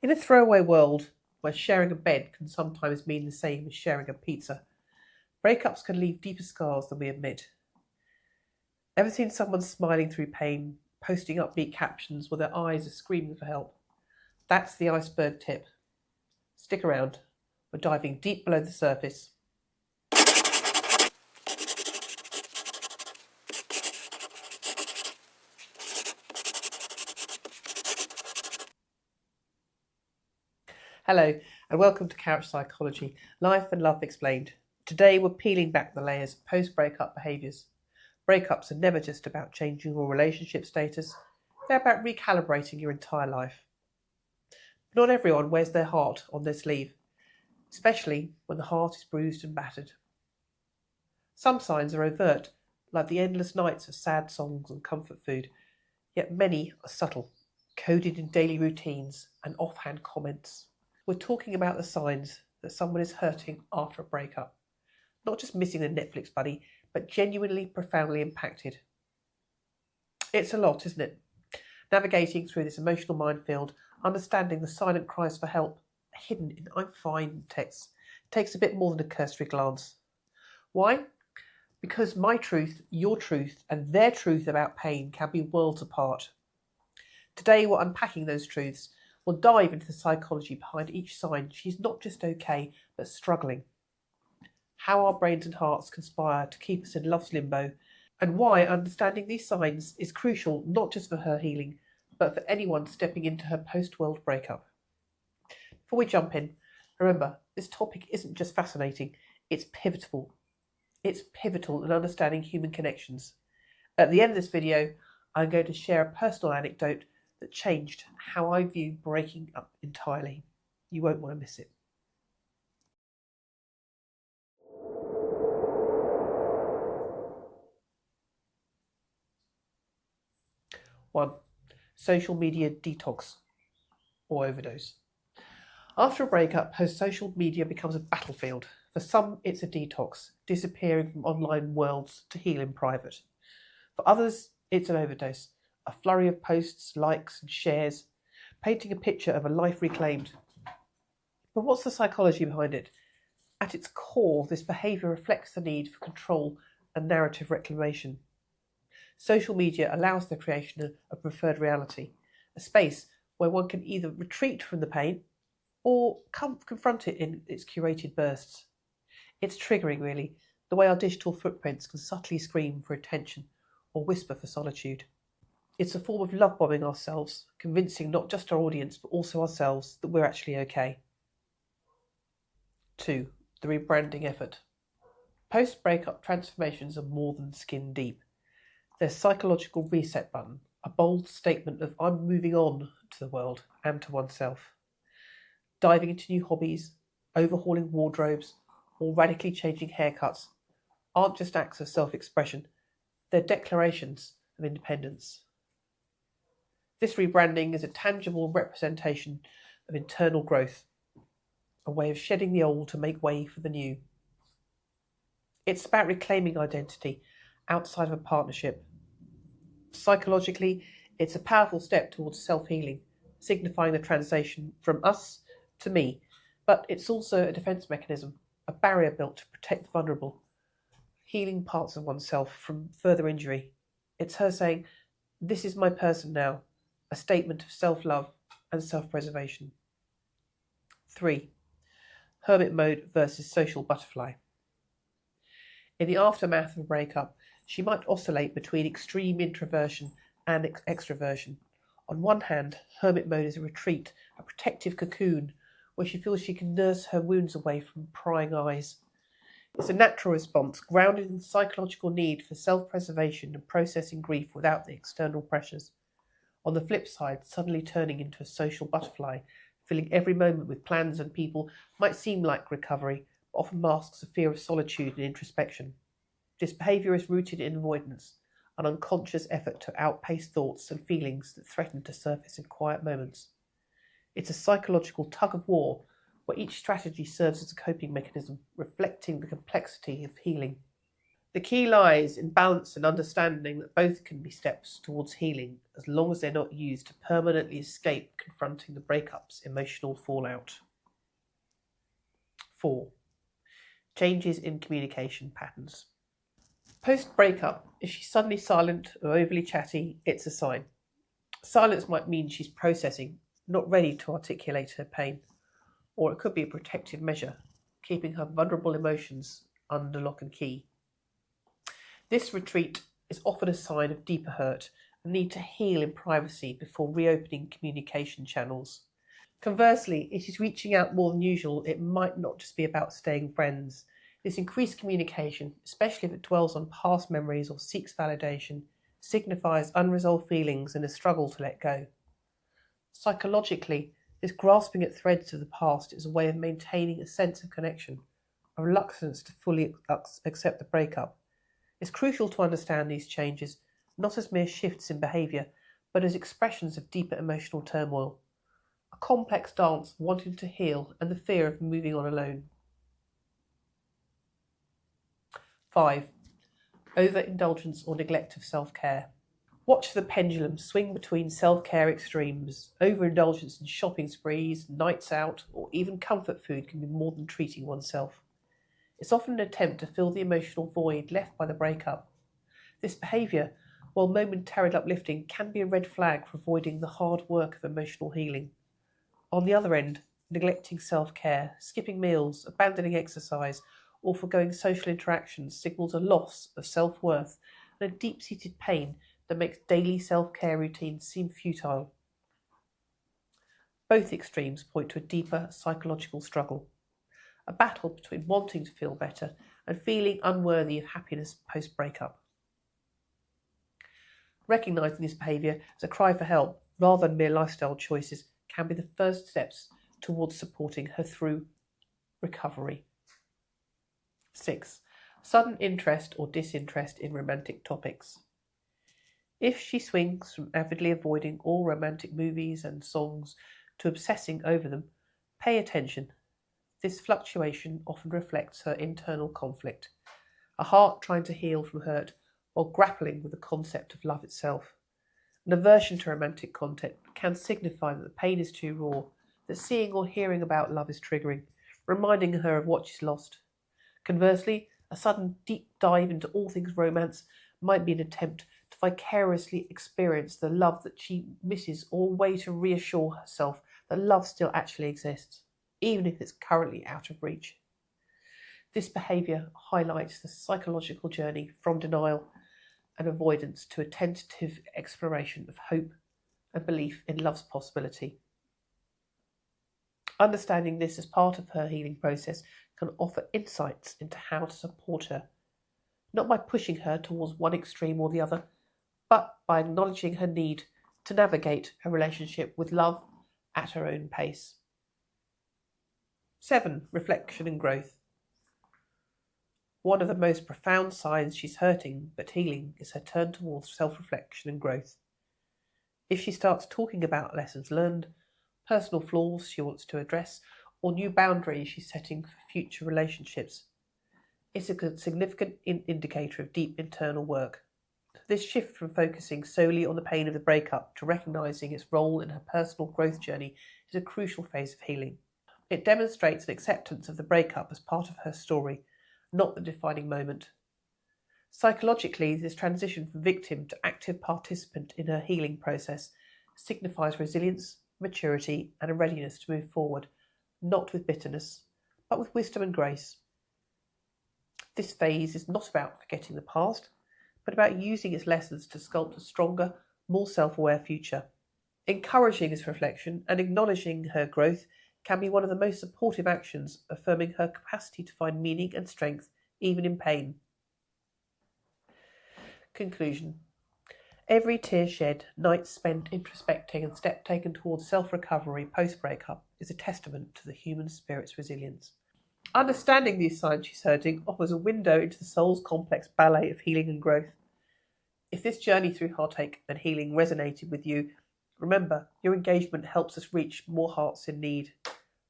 In a throwaway world where sharing a bed can sometimes mean the same as sharing a pizza, breakups can leave deeper scars than we admit. Ever seen someone smiling through pain, posting upbeat captions while their eyes are screaming for help? That's the iceberg tip. Stick around. We're diving deep below the surface. Hello, and welcome to Couch Psychology, Life and Love Explained. Today we're peeling back the layers of post-breakup behaviours. Breakups are never just about changing your relationship status, they're about recalibrating your entire life. But not everyone wears their heart on their sleeve, especially when the heart is bruised and battered. Some signs are overt, like the endless nights of sad songs and comfort food, yet many are subtle, coded in daily routines and offhand comments. We're talking about the signs that someone is hurting after a breakup. Not just missing a Netflix buddy, but genuinely profoundly impacted. It's a lot, isn't it? Navigating through this emotional minefield, understanding the silent cries for help, hidden in "I'm fine" texts, takes a bit more than a cursory glance. Why? Because my truth, your truth, and their truth about pain can be worlds apart. Today we're unpacking those truths. We'll dive into the psychology behind each sign she's not just okay, but struggling. How our brains and hearts conspire to keep us in love's limbo, and why understanding these signs is crucial not just for her healing, but for anyone stepping into her post-world breakup. Before we jump in, remember, this topic isn't just fascinating, it's pivotal. It's pivotal in understanding human connections. At the end of this video, I'm going to share a personal anecdote that changed how I view breaking up entirely. You won't want to miss it. 1. Social media detox or overdose. After a breakup, her social media becomes a battlefield. For some, it's a detox, disappearing from online worlds to heal in private. For others, it's an overdose, a flurry of posts, likes and shares, painting a picture of a life reclaimed. But what's the psychology behind it? At its core, this behaviour reflects the need for control and narrative reclamation. Social media allows the creation of preferred reality, a space where one can either retreat from the pain or confront it in its curated bursts. It's triggering, really, the way our digital footprints can subtly scream for attention or whisper for solitude. It's a form of love bombing ourselves, convincing not just our audience but also ourselves that we're actually okay. 2. The rebranding effort. Post-breakup transformations are more than skin deep. They're a psychological reset button, a bold statement of "I'm moving on" to the world and to oneself. Diving into new hobbies, overhauling wardrobes, or radically changing haircuts aren't just acts of self-expression, they're declarations of independence. This rebranding is a tangible representation of internal growth, a way of shedding the old to make way for the new. It's about reclaiming identity outside of a partnership. Psychologically, it's a powerful step towards self-healing, signifying the transition from us to me, but it's also a defense mechanism, a barrier built to protect the vulnerable, healing parts of oneself from further injury. It's her saying, "This is my person now," a statement of self-love and self-preservation. 3. Hermit mode versus social butterfly. In the aftermath of a breakup, she might oscillate between extreme introversion and extroversion. On one hand, hermit mode is a retreat, a protective cocoon, where she feels she can nurse her wounds away from prying eyes. It's a natural response, grounded in the psychological need for self-preservation and processing grief without the external pressures. On the flip side, suddenly turning into a social butterfly, filling every moment with plans and people, might seem like recovery, but often masks a fear of solitude and introspection. This behaviour is rooted in avoidance, an unconscious effort to outpace thoughts and feelings that threaten to surface in quiet moments. It's a psychological tug-of-war where each strategy serves as a coping mechanism, reflecting the complexity of healing. The key lies in balance and understanding that both can be steps towards healing as long as they're not used to permanently escape confronting the breakup's emotional fallout. 4. Changes in communication patterns. Post-breakup, if she's suddenly silent or overly chatty, it's a sign. Silence might mean she's processing, not ready to articulate her pain, or it could be a protective measure, keeping her vulnerable emotions under lock and key. This retreat is often a sign of deeper hurt and need to heal in privacy before reopening communication channels. Conversely, if she's reaching out more than usual, it might not just be about staying friends. This increased communication, especially if it dwells on past memories or seeks validation, signifies unresolved feelings and a struggle to let go. Psychologically, this grasping at threads of the past is a way of maintaining a sense of connection, a reluctance to fully accept the breakup. It's crucial to understand these changes, not as mere shifts in behaviour, but as expressions of deeper emotional turmoil. A complex dance of wanting to heal and the fear of moving on alone. 5. Overindulgence or neglect of self-care. Watch the pendulum swing between self-care extremes. Overindulgence in shopping sprees, nights out, or even comfort food can be more than treating oneself. It's often an attempt to fill the emotional void left by the breakup. This behaviour, while momentarily uplifting, can be a red flag for avoiding the hard work of emotional healing. On the other end, neglecting self-care, skipping meals, abandoning exercise, or forgoing social interactions signals a loss of self-worth and a deep-seated pain that makes daily self-care routines seem futile. Both extremes point to a deeper psychological struggle, a battle between wanting to feel better and feeling unworthy of happiness post-breakup. Recognising this behaviour as a cry for help rather than mere lifestyle choices can be the first steps towards supporting her through recovery. 6. Sudden interest or disinterest in romantic topics. If she swings from avidly avoiding all romantic movies and songs to obsessing over them, pay attention. This fluctuation often reflects her internal conflict, a heart trying to heal from hurt while grappling with the concept of love itself. An aversion to romantic content can signify that the pain is too raw, that seeing or hearing about love is triggering, reminding her of what she's lost. Conversely, a sudden deep dive into all things romance might be an attempt to vicariously experience the love that she misses, or a way to reassure herself that love still actually exists, even if it's currently out of reach. This behaviour highlights the psychological journey from denial and avoidance to a tentative exploration of hope and belief in love's possibility. Understanding this as part of her healing process can offer insights into how to support her, not by pushing her towards one extreme or the other, but by acknowledging her need to navigate her relationship with love at her own pace. 7. Reflection and growth. One of the most profound signs she's hurting but healing is her turn towards self-reflection and growth. If she starts talking about lessons learned, personal flaws she wants to address, or new boundaries she's setting for future relationships, it's a significant indicator of deep internal work. This shift from focusing solely on the pain of the breakup to recognising its role in her personal growth journey is a crucial phase of healing. It demonstrates an acceptance of the breakup as part of her story, not the defining moment. Psychologically, this transition from victim to active participant in her healing process signifies resilience, maturity, and a readiness to move forward, not with bitterness, but with wisdom and grace. This phase is not about forgetting the past, but about using its lessons to sculpt a stronger, more self-aware future. Encouraging this reflection and acknowledging her growth can be one of the most supportive actions, affirming her capacity to find meaning and strength even in pain. Conclusion. Every tear shed, night spent introspecting and step taken towards self-recovery post-breakup is a testament to the human spirit's resilience. Understanding these signs she's hurting offers a window into the soul's complex ballet of healing and growth. If this journey through heartache and healing resonated with you, remember, your engagement helps us reach more hearts in need.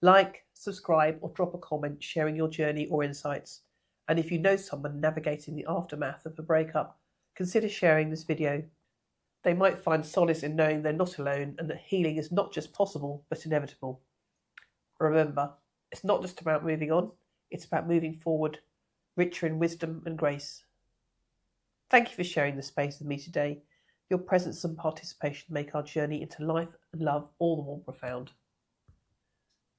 Like, subscribe, or drop a comment sharing your journey or insights. And if you know someone navigating the aftermath of a breakup, consider sharing this video. They might find solace in knowing they're not alone and that healing is not just possible, but inevitable. Remember, it's not just about moving on, it's about moving forward, richer in wisdom and grace. Thank you for sharing the space with me today. Your presence and participation make our journey into life and love all the more profound.